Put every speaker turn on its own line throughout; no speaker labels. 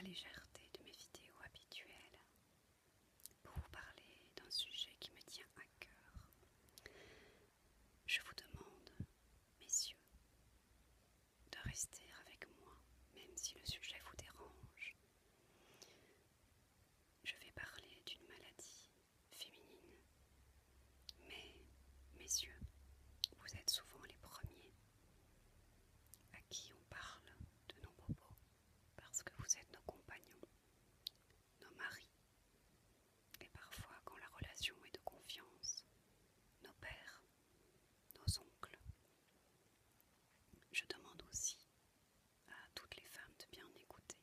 légèreté de mes vidéos habituelles pour vous parler d'un sujet qui me tient à cœur. Je vous demande, messieurs, de rester avec moi, même si le sujet vous dérange. Je vais parler d'une maladie féminine, mais, messieurs, vous êtes souvent les premiers à qui on parle de nos bobos, parce que vous êtes nos compagnons, nos maris, et parfois, quand la relation est de confiance, nos pères, nos oncles. Je demande aussi à toutes les femmes de bien écouter.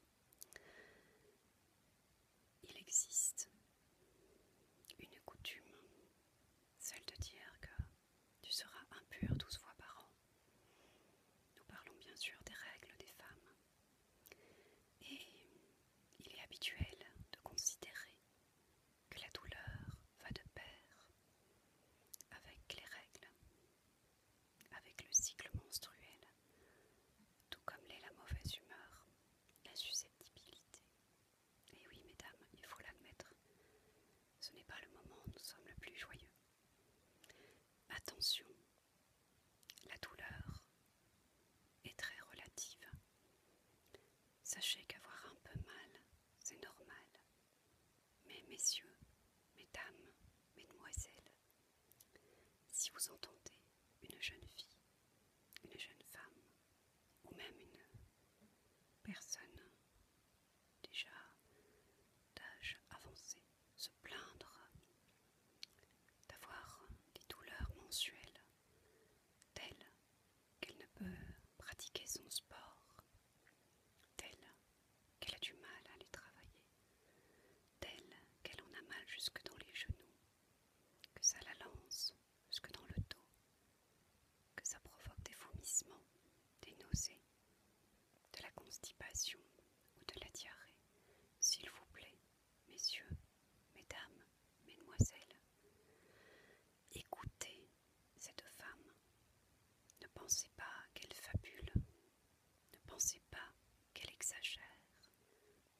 Il existe une coutume, celle de dire que tu seras impur 12 fois par an. Nous parlons bien sûr des règles des femmes. Et il est habituel de considérer que la douleur va de pair avec les règles, avec le cycle menstruel, tout comme l'est la mauvaise humeur, la susceptibilité. Et oui, mesdames, il faut l'admettre, ce n'est pas le moment où nous sommes le plus joyeux. Attention, la douleur est très relative. Sachez qu'avoir un peu mal, c'est normal. Mais messieurs, mesdames, mesdemoiselles, si vous entendez une jeune fille, une jeune femme, ou même une personne déjà d'âge avancé se plaindre d'avoir des douleurs mensuelles telles qu'elle ne peut pratiquer son sport, telles qu'elle a du mal à aller travailler, telle qu'elle en a mal jusque dans les genoux, que ça la lance jusque dans le dos, que ça provoque des vomissements, des nausées, de la constipation ou de la diarrhée. S'il vous plaît, messieurs, mesdames, mesdemoiselles, écoutez cette femme. Ne pensez pas qu'elle fabule, ne pensez pas qu'elle exagère,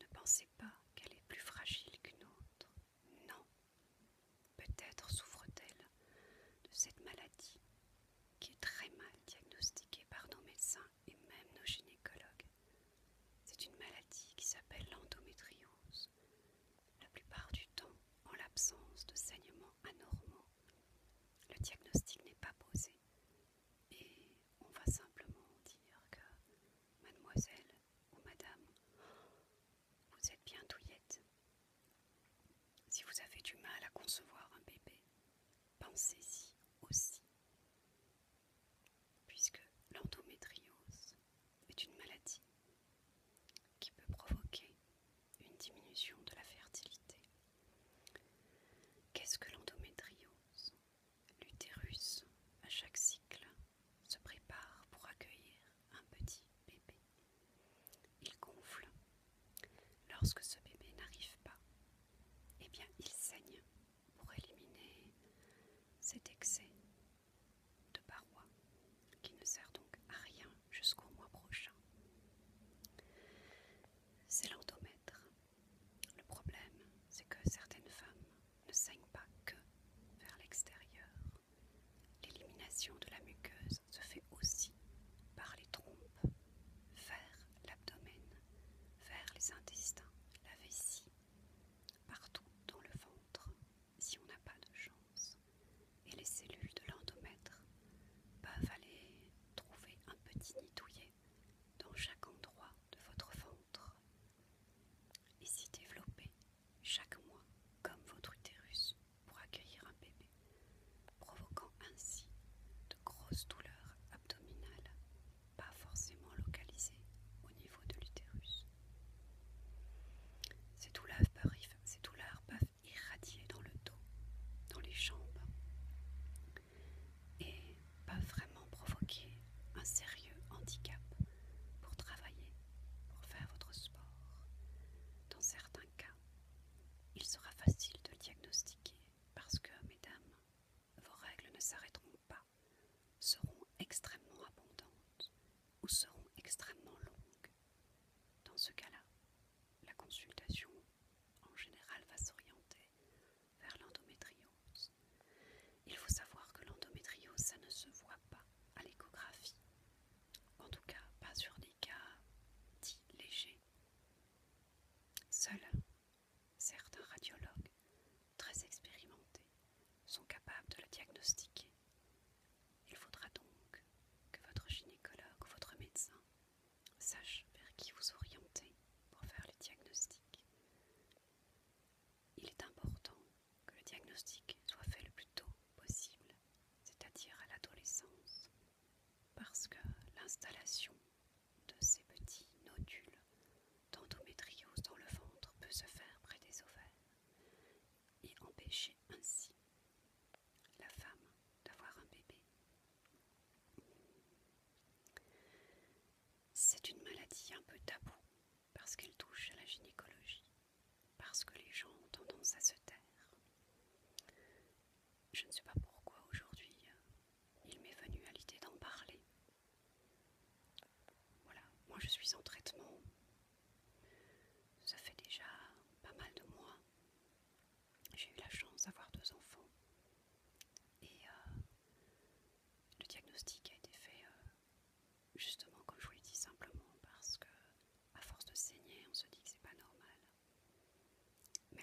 ne pensez pas qu'elle est plus fragile qu'une autre. Non, peut-être souffre-t-elle de cette maladie qui est très mal diagnostiquée par nos médecins et même nos gynécologues. C'est une maladie qui s'appelle l'endométriose. La plupart du temps, en l'absence de saignements anormaux, le diagnostic n'est pas posé et on va simplement dire que mademoiselle ou madame, vous êtes bien douillette. Si vous avez du mal à concevoir un bébé, pensez-y aussi, puisque l'endométriose est une maladie qui peut provoquer une diminution de la fertilité. Qu'est-ce que l'endométriose? L'utérus, à chaque cycle, se prépare pour accueillir un petit bébé. Il gonfle. Lorsque ce bébé n'arrive pas, eh bien il saigne pour éliminer cet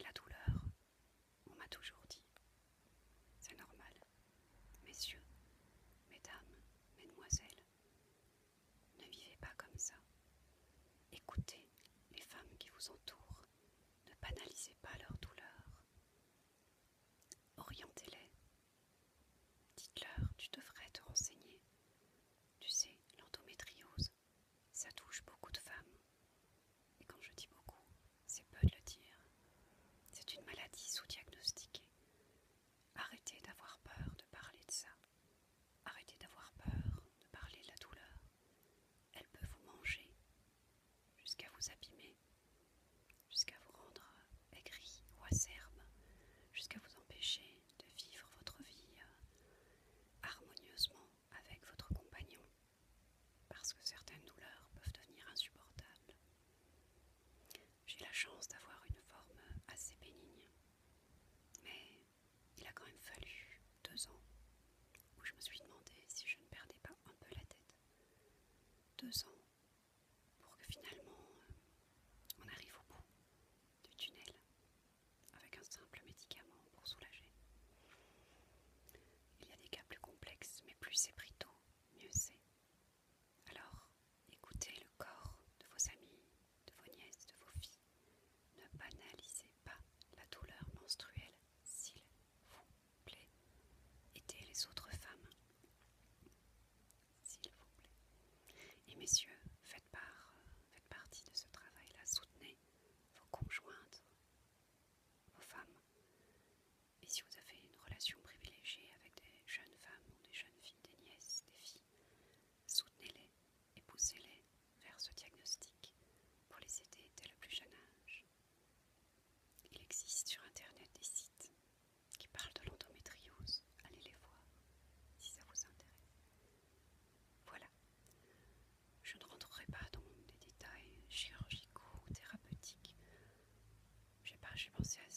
la douleur, on m'a toujours dit. C'est normal. Messieurs, mesdames, mesdemoiselles, ne vivez pas comme ça. Écoutez les femmes qui vous entourent. Ne banalisez pas leur douleur. Orientez-les. Dites-leur, tu devrais te renseigner. Tu sais, l'endométriose, ça touche beaucoup de femmes. Et quand je dis beaucoup, c'est peu de le dire. C'est une maladie sous-diagnostiquée. Arrêtez d'avoir peur de parler de ça. Arrêtez d'avoir peur de parler de la douleur. Elle peut vous manger, jusqu'à vous abîmer, jusqu'à vous rendre aigri ou acerbe, jusqu'à vous empêcher de vivre votre vie harmonieusement avec votre compagnon, parce que certaines douleurs peuvent devenir insupportables. J'ai la chance d'avoir une forme assez bénigne, mais il a quand même fallu 2 ans où je me suis demandé si je ne perdais pas un peu la tête. 2 ans pour que finalement on arrive au bout du tunnel avec un simple médicament pour soulager. Il y a des cas plus complexes, mais plus c'est pris tôt, mieux c'est. Alors, écoutez le corps de vos amis, de vos nièces, de vos filles. Ne banalisez pas la douleur menstruelle, s'il vous plaît. Aidez les autres femmes, s'il vous plaît. Et messieurs, faites partie de ce travail-là. Soutenez vos conjointes, vos femmes. Et si vous avez une relation privilégiée avec des jeunes femmes ou des jeunes filles, des nièces, des filles, soutenez-les et poussez-les vers ce diagnostic pour les aider dès le plus jeune âge. Il existe sur internet des sites qui parlent de l'endométriose. Allez les voir si ça vous intéresse. Voilà. Je ne rentrerai pas dans des détails chirurgicaux ou thérapeutiques. J'ai pensé à